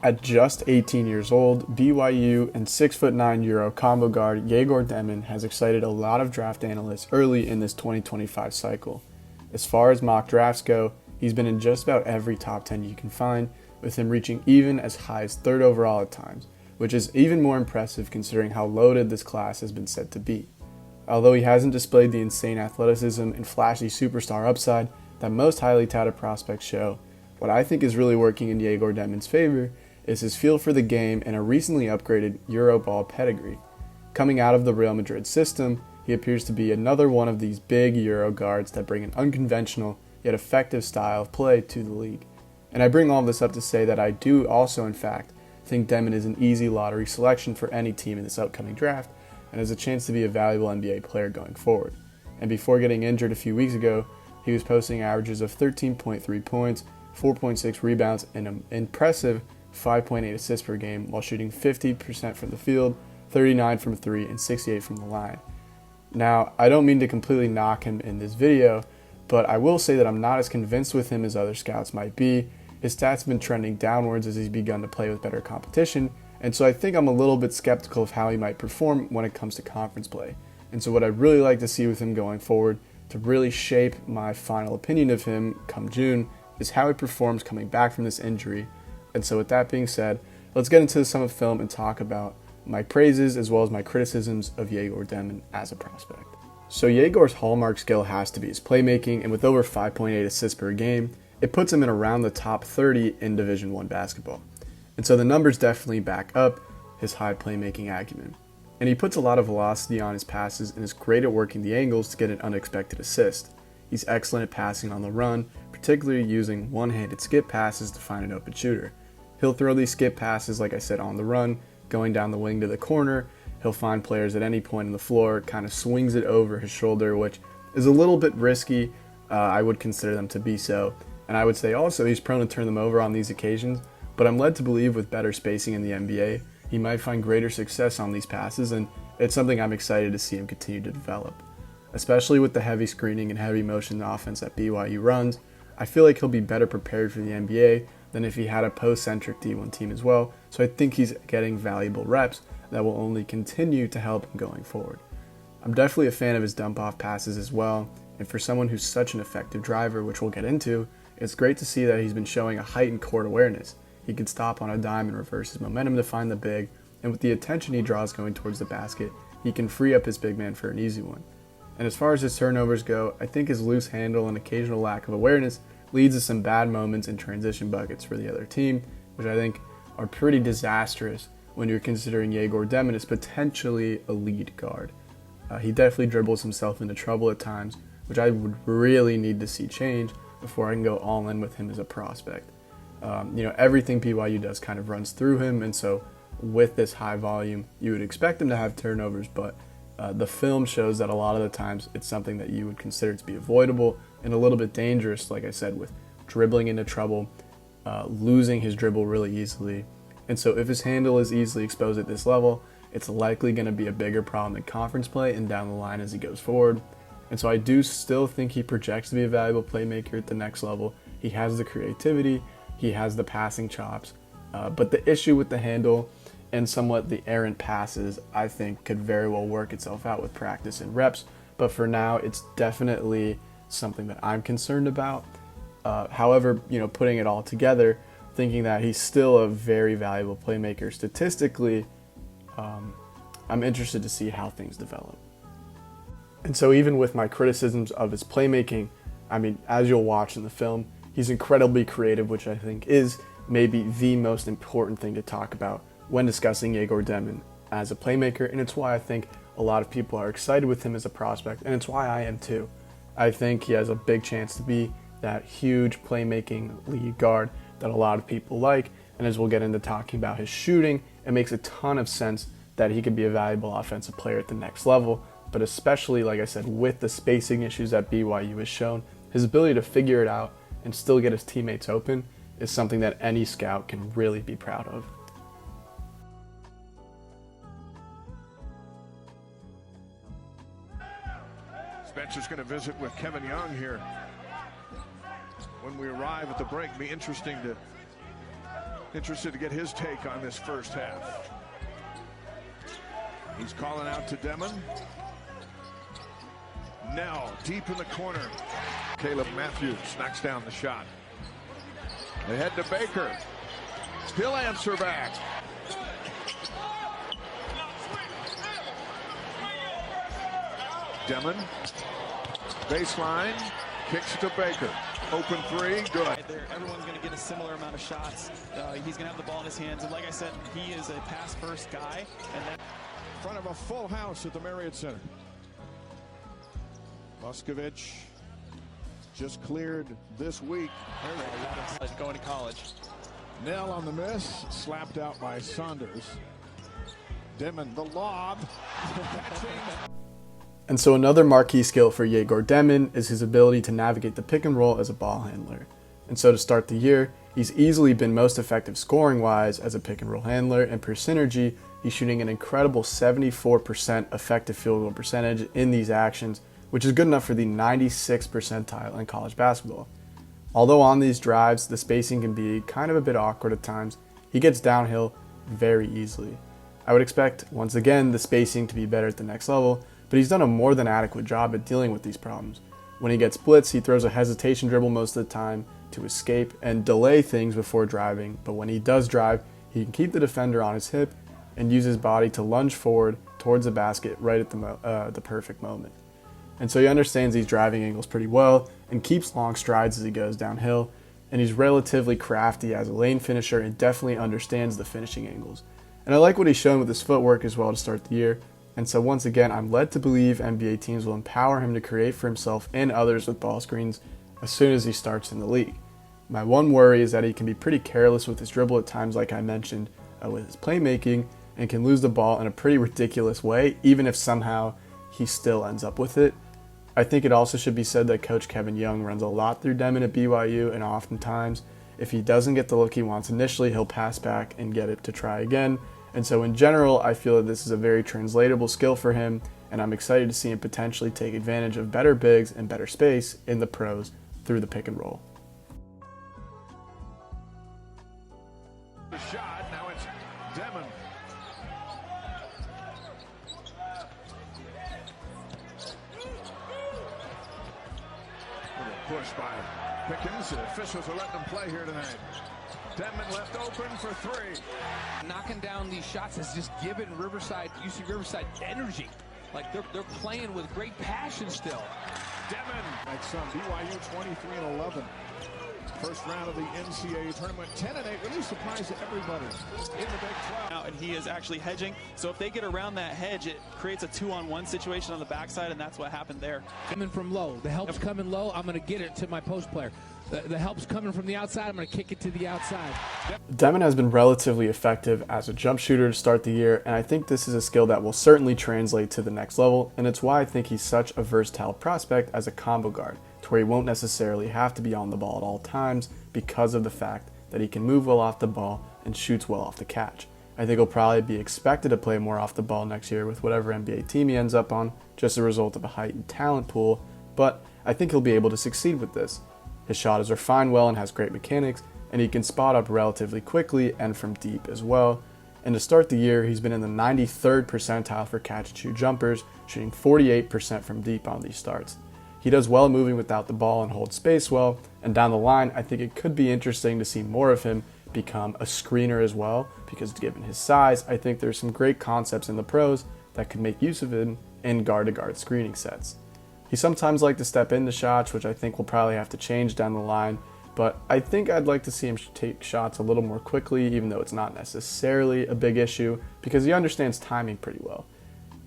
At just 18 years old, BYU and 6'9" Euro combo guard Egor Demin has excited a lot of draft analysts early in this 2025 cycle. As far as mock drafts go, he's been in just about every top 10 you can find, with him reaching even as high as 3rd overall at times, which is even more impressive considering how loaded this class has been said to be. Although he hasn't displayed the insane athleticism and flashy superstar upside that most highly touted prospects show, what I think is really working in Egor Demin's favor is his feel for the game and a recently upgraded Euroball pedigree. Coming out of the Real Madrid system, he appears to be another one of these big Euro guards that bring an unconventional yet effective style of play to the league. And I bring all this up to say that I do also, in fact, think Demin is an easy lottery selection for any team in this upcoming draft and has a chance to be a valuable NBA player going forward. And before getting injured a few weeks ago, he was posting averages of 13.3 points, 4.6 rebounds, and an impressive 5.8 assists per game while shooting 50% from the field, 39 from 3, and 68 from the line. Now, I don't mean to completely knock him in this video, but I will say that I'm not as convinced with him as other scouts might be. His stats have been trending downwards as he's begun to play with better competition, and so I think I'm a little bit skeptical of how he might perform when it comes to conference play. And so what I'd really like to see with him going forward to really shape my final opinion of him come June is how he performs coming back from this injury. And so with that being said, let's get into some of the film and talk about my praises as well as my criticisms of Egor Demin as a prospect. So Egor's hallmark skill has to be his playmaking, and with over 5.8 assists per game, it puts him in around the top 30 in Division I basketball. And so the numbers definitely back up his high playmaking acumen. And he puts a lot of velocity on his passes and is great at working the angles to get an unexpected assist. He's excellent at passing on the run, particularly using one-handed skip passes to find an open shooter. He'll throw these skip passes, like I said, on the run, going down the wing to the corner. He'll find players at any point on the floor, kind of swings it over his shoulder, which is a little bit risky. I would consider them to be so. And I would say also he's prone to turn them over on these occasions, but I'm led to believe with better spacing in the NBA, he might find greater success on these passes, and it's something I'm excited to see him continue to develop. Especially with the heavy screening and heavy motion offense that BYU runs, I feel like he'll be better prepared for the NBA than if he had a post-centric D1 team as well, so I think he's getting valuable reps that will only continue to help him going forward. I'm definitely a fan of his dump-off passes as well, and for someone who's such an effective driver, which we'll get into, it's great to see that he's been showing a heightened court awareness. He can stop on a dime and reverse his momentum to find the big, and with the attention he draws going towards the basket, he can free up his big man for an easy one. And as far as his turnovers go, I think his loose handle and occasional lack of awareness leads to some bad moments and transition buckets for the other team, which I think are pretty disastrous when you're considering Egor Demin as potentially a lead guard. He definitely dribbles himself into trouble at times, which I would really need to see change before I can go all in with him as a prospect. Everything BYU does kind of runs through him, and so with this high volume, you would expect him to have turnovers, but the film shows that a lot of the times it's something that you would consider to be avoidable and a little bit dangerous, like I said, with dribbling into trouble, losing his dribble really easily. And so if his handle is easily exposed at this level, it's likely going to be a bigger problem in conference play and down the line as he goes forward. And so I do still think he projects to be a valuable playmaker at the next level. He has the creativity, he has the passing chops, but the issue with the handle and somewhat the errant passes, I think, could very well work itself out with practice and reps. But for now, it's definitely something that I'm concerned about. However, putting it all together, thinking that he's still a very valuable playmaker statistically, I'm interested to see how things develop. And so even with my criticisms of his playmaking, as you'll watch in the film, he's incredibly creative, which I think is maybe the most important thing to talk about when discussing Egor Demin as a playmaker, and it's why I think a lot of people are excited with him as a prospect, and it's why I am too. I think he has a big chance to be that huge playmaking lead guard that a lot of people like, and as we'll get into talking about his shooting, it makes a ton of sense that he could be a valuable offensive player at the next level, but especially, like I said, with the spacing issues that BYU has shown, his ability to figure it out and still get his teammates open is something that any scout can really be proud of. Spencer's going to visit with Kevin Young here when we arrive at the break. Be interesting to Interested to get his take on this first half. He's calling out to Demin. Nell deep in the corner. Caleb Matthews knocks down the shot. They head to Baker. He'll answer back. Demin. Baseline. Kicks to Baker. Open three. Good. Everyone's going to get a similar amount of shots. He's going to have the ball in his hands. And like I said, he is a pass-first guy. And then In front of a full house at the Marriott Center. Muskovich just cleared this week. going to college. Nell on the miss, slapped out by Saunders. Demin, the lob. And so another marquee skill for Egor Demin is his ability to navigate the pick and roll as a ball handler. And so to start the year, he's easily been most effective scoring-wise as a pick and roll handler, and per synergy, he's shooting an incredible 74% effective field goal percentage in these actions, which is good enough for the 96th percentile in college basketball. Although on these drives, the spacing can be kind of a bit awkward at times, he gets downhill very easily. I would expect, once again, the spacing to be better at the next level, but he's done a more than adequate job at dealing with these problems. When he gets blitz, he throws a hesitation dribble most of the time to escape and delay things before driving, but when he does drive, he can keep the defender on his hip and use his body to lunge forward towards the basket right at the perfect moment. And so he understands these driving angles pretty well and keeps long strides as he goes downhill, and he's relatively crafty as a lane finisher and definitely understands the finishing angles. And I like what he's shown with his footwork as well to start the year. And so once again, I'm led to believe NBA teams will empower him to create for himself and others with ball screens as soon as he starts in the league. My one worry is that he can be pretty careless with his dribble at times, like I mentioned, with his playmaking, and can lose the ball in a pretty ridiculous way, even if somehow he still ends up with it. I think it also should be said that Coach Kevin Young runs a lot through Demin at BYU, and oftentimes, if he doesn't get the look he wants initially, he'll pass back and get it to try again. And so in general, I feel that this is a very translatable skill for him, and I'm excited to see him potentially take advantage of better bigs and better space in the pros through the pick and roll. The shot, now it's Demin. Push by Pickens. The officials are letting them play here tonight. Demin left open for three. Knocking down these shots has just given UC Riverside energy. Like they're playing with great passion still. Demin. Like some BYU 23-11. First round of the NCAA tournament, 10-8, really surprised everybody in the Big 12. And he is actually hedging. So if they get around that hedge, it creates a 2-on-1 situation on the backside, and that's what happened there. Coming from low. The help's coming low. I'm going to get it to my post player. The help's coming from the outside. I'm going to kick it to the outside. Demin has been relatively effective as a jump shooter to start the year, and I think this is a skill that will certainly translate to the next level, and it's why I think he's such a versatile prospect as a combo guard, to where he won't necessarily have to be on the ball at all times because of the fact that he can move well off the ball and shoots well off the catch. I think he'll probably be expected to play more off the ball next year with whatever NBA team he ends up on, just a result of a heightened talent pool, but I think he'll be able to succeed with this. His shot is refined well and has great mechanics, and he can spot up relatively quickly and from deep as well. And to start the year, he's been in the 93rd percentile for catch-and-shoot jumpers, shooting 48% from deep on these starts. He does well moving without the ball and holds space well, and down the line, I think it could be interesting to see more of him become a screener as well, because given his size, I think there's some great concepts in the pros that could make use of him in guard-to-guard screening sets. He sometimes likes to step into shots, which I think will probably have to change down the line, but I think I'd like to see him take shots a little more quickly, even though it's not necessarily a big issue, because he understands timing pretty well.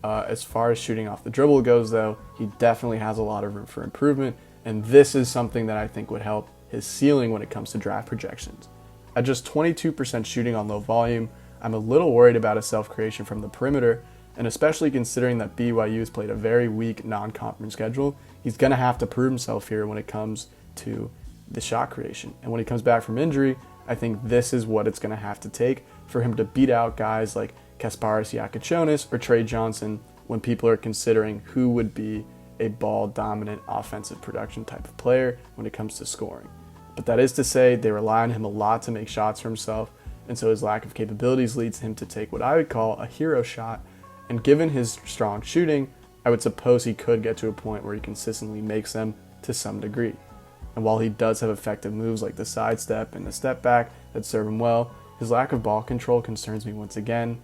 As far as shooting off the dribble goes, though, he definitely has a lot of room for improvement, and this is something that I think would help his ceiling when it comes to draft projections. At just 22% shooting on low volume, I'm a little worried about his self-creation from the perimeter, and especially considering that BYU has played a very weak non-conference schedule, he's going to have to prove himself here when it comes to the shot creation. And when he comes back from injury, I think this is what it's going to have to take for him to beat out guys like Kasparis Yakachonis or Trey Johnson when people are considering who would be a ball-dominant offensive production type of player when it comes to scoring. But that is to say, they rely on him a lot to make shots for himself, and so his lack of capabilities leads him to take what I would call a hero shot, and given his strong shooting, I would suppose he could get to a point where he consistently makes them to some degree. And while he does have effective moves like the sidestep and the step back that serve him well, his lack of ball control concerns me once again,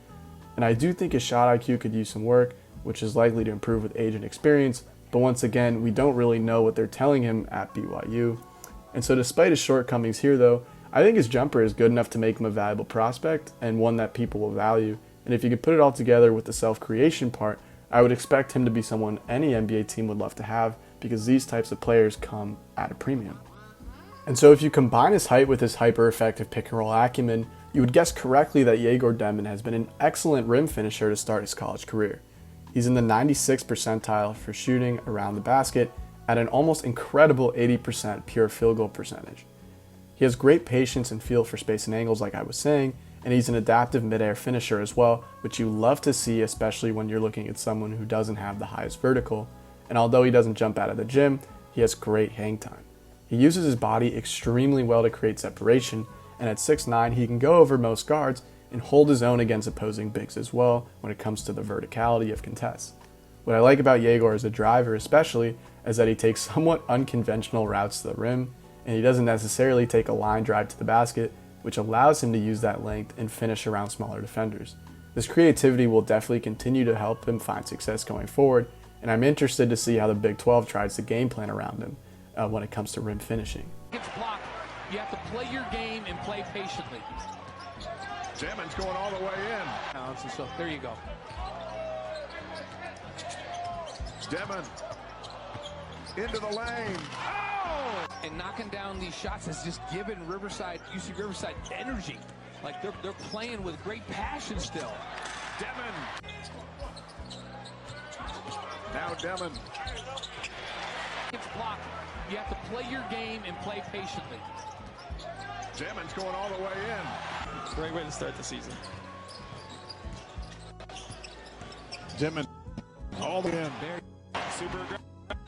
and I do think his shot IQ could use some work, which is likely to improve with age and experience, but once again, we don't really know what they're telling him at BYU. And so despite his shortcomings here though, I think his jumper is good enough to make him a valuable prospect and one that people will value. And if you could put it all together with the self-creation part, I would expect him to be someone any NBA team would love to have, because these types of players come at a premium. And so if you combine his height with his hyper-effective pick-and-roll acumen, you would guess correctly that Egor Demin has been an excellent rim finisher to start his college career. He's in the 96th percentile for shooting around the basket at an almost incredible 80% pure field goal percentage. He has great patience and feel for space and angles like I was saying, and he's an adaptive mid-air finisher as well, which you love to see, especially when you're looking at someone who doesn't have the highest vertical. And although he doesn't jump out of the gym, he has great hang time. He uses his body extremely well to create separation, and at 6'9", he can go over most guards and hold his own against opposing bigs as well when it comes to the verticality of contests. What I like about Egor as a driver especially is that he takes somewhat unconventional routes to the rim, and he doesn't necessarily take a line drive to the basket, which allows him to use that length and finish around smaller defenders. This creativity will definitely continue to help him find success going forward, and I'm interested to see how the Big 12 tries to game plan around him when it comes to rim finishing. Gets blocked. You have to play your game and play patiently. Demin's going all the way in. So there you go. Demin into the lane. Oh! And knocking down these shots has just given UC Riverside energy. Like they're playing with great passion still. Demin. Now Demin. Gets blocked. You have to play your game and play patiently. Demin's going all the way in. Great way to start the season. Demin all the way in. Super aggressive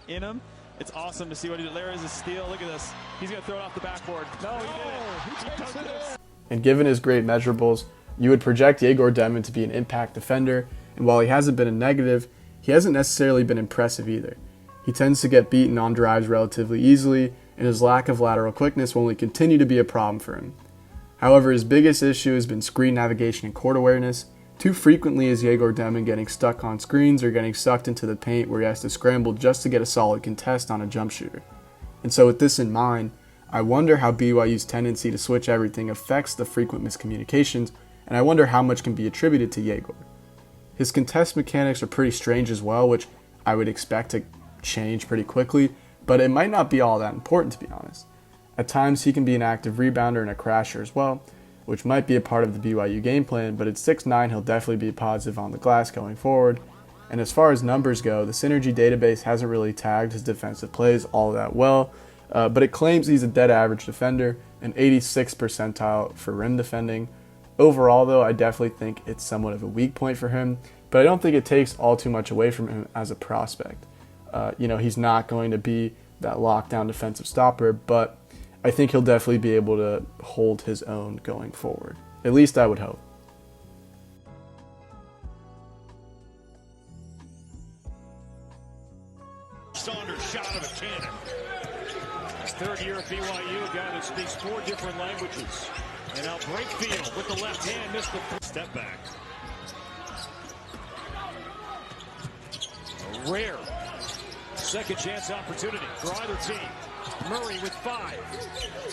in him. It's awesome to see what he did. There is a steal. Look at this. He's going to throw it off the backboard. No, he didn't. He took this. And given his great measurables, you would project Egor Demin to be an impact defender, and while he hasn't been a negative, he hasn't necessarily been impressive either. He tends to get beaten on drives relatively easily, and his lack of lateral quickness will only continue to be a problem for him. However, his biggest issue has been screen navigation and court awareness. Too frequently is Egor Demin getting stuck on screens or getting sucked into the paint where he has to scramble just to get a solid contest on a jump shooter. And so with this in mind, I wonder how BYU's tendency to switch everything affects the frequent miscommunications, and I wonder how much can be attributed to Egor. His contest mechanics are pretty strange as well, which I would expect to change pretty quickly, but it might not be all that important, to be honest. At times he can be an active rebounder and a crasher as well, which might be a part of the BYU game plan, but at 6'9", he'll definitely be positive on the glass going forward. And as far as numbers go, the Synergy database hasn't really tagged his defensive plays all that well, but it claims he's a dead average defender, an 86th percentile for rim defending. Overall though, I definitely think it's somewhat of a weak point for him, but I don't think it takes all too much away from him as a prospect. He's not going to be that lockdown defensive stopper, but I think he'll definitely be able to hold his own going forward. At least I would hope. Saunders shot of a cannon. Third year at BYU, a guy that speaks 4 different languages. And now Breakfield with the left hand missed the step back. A rare second chance opportunity for either team. Murray with 5.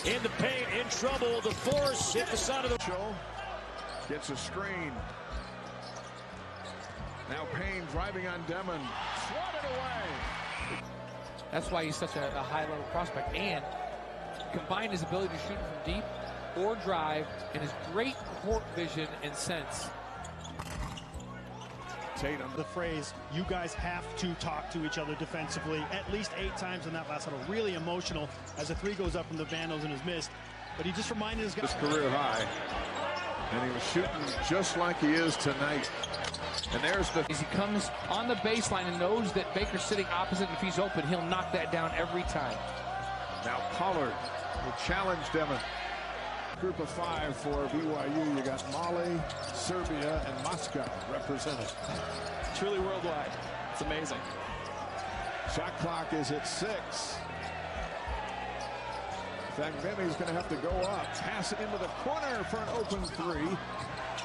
In the paint, in trouble. The force hit the side of the show. Gets a screen. Now Payne driving on Demin. Swatted away. That's why he's such a high-level prospect. And combine his ability to shoot from deep or drive and his great court vision and sense. Tatum. The phrase, you guys have to talk to each other defensively at least 8 times in that last huddle. Really emotional as a 3 goes up from the Vandals and is missed. But he just reminded his guys. His career high. And he was shooting just like he is tonight. And there's the... As he comes on the baseline and knows that Baker's sitting opposite, and if he's open, he'll knock that down every time. Now Pollard will challenge Demin. group of 5 for BYU. You got Mali, Serbia, and Moscow represented. Truly worldwide. It's amazing. Shot clock is at 6. Fangvemi's going to have to go up. Pass it into the corner for an open 3.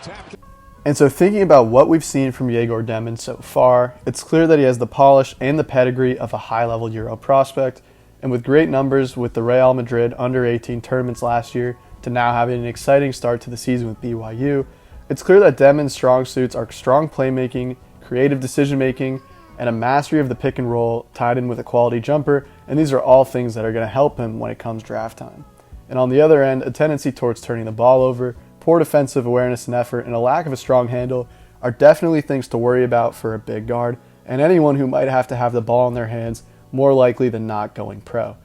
Tapped. And so thinking about what we've seen from Egor Demin so far, it's clear that he has the polish and the pedigree of a high-level Euro prospect. And with great numbers with the Real Madrid under-18 tournaments last year to now having an exciting start to the season with BYU, it's clear that Demin's strong suits are strong playmaking, creative decision-making, and a mastery of the pick and roll tied in with a quality jumper, and these are all things that are going to help him when it comes draft time. And on the other end, a tendency towards turning the ball over, poor defensive awareness and effort, and a lack of a strong handle are definitely things to worry about for a big guard, and anyone who might have to have the ball in their hands more likely than not going pro.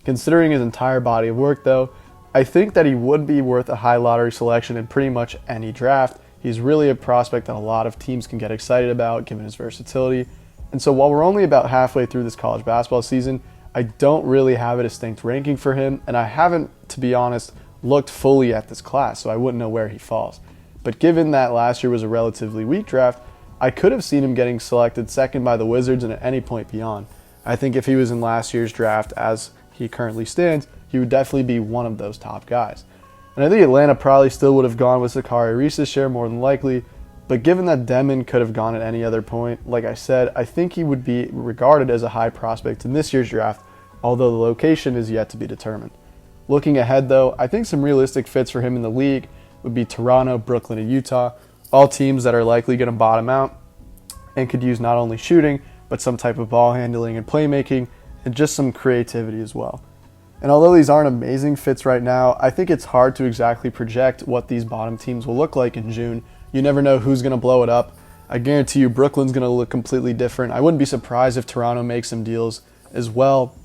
Considering his entire body of work though, I think that he would be worth a high lottery selection in pretty much any draft. He's really a prospect that a lot of teams can get excited about given his versatility. And so while we're only about halfway through this college basketball season, I don't really have a distinct ranking for him, and I haven't, to be honest, looked fully at this class, so I wouldn't know where he falls. But given that last year was a relatively weak draft, I could have seen him getting selected second by the Wizards and at any point beyond. I think if he was in last year's draft as he currently stands, he would definitely be one of those top guys. And I think Atlanta probably still would have gone with Zachary Reese's share more than likely, but given that Demin could have gone at any other point, like I said, I think he would be regarded as a high prospect in this year's draft, although the location is yet to be determined. Looking ahead though, I think some realistic fits for him in the league would be Toronto, Brooklyn, and Utah, all teams that are likely going to bottom out and could use not only shooting, but some type of ball handling and playmaking, and just some creativity as well. And although these aren't amazing fits right now, I think it's hard to exactly project what these bottom teams will look like in June. You never know who's going to blow it up. I guarantee you Brooklyn's going to look completely different. I wouldn't be surprised if Toronto makes some deals as well.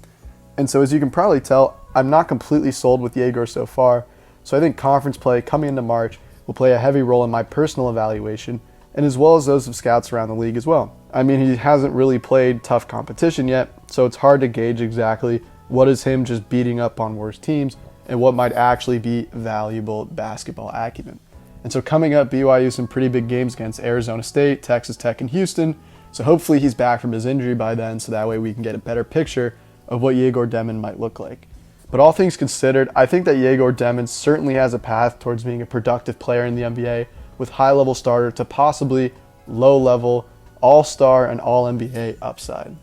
And so as you can probably tell, I'm not completely sold with Egor so far. So I think conference play coming into March will play a heavy role in my personal evaluation, and as well as those of scouts around the league as well. I mean, he hasn't really played tough competition yet, so it's hard to gauge exactly what is him just beating up on worse teams and what might actually be valuable basketball acumen. And so coming up, BYU some pretty big games against Arizona State, Texas Tech, and Houston. So hopefully he's back from his injury by then, so that way we can get a better picture of what Egor Demin might look like. But all things considered, I think that Egor Demin certainly has a path towards being a productive player in the NBA with high-level starter to possibly low-level, all-star, and all-NBA upside.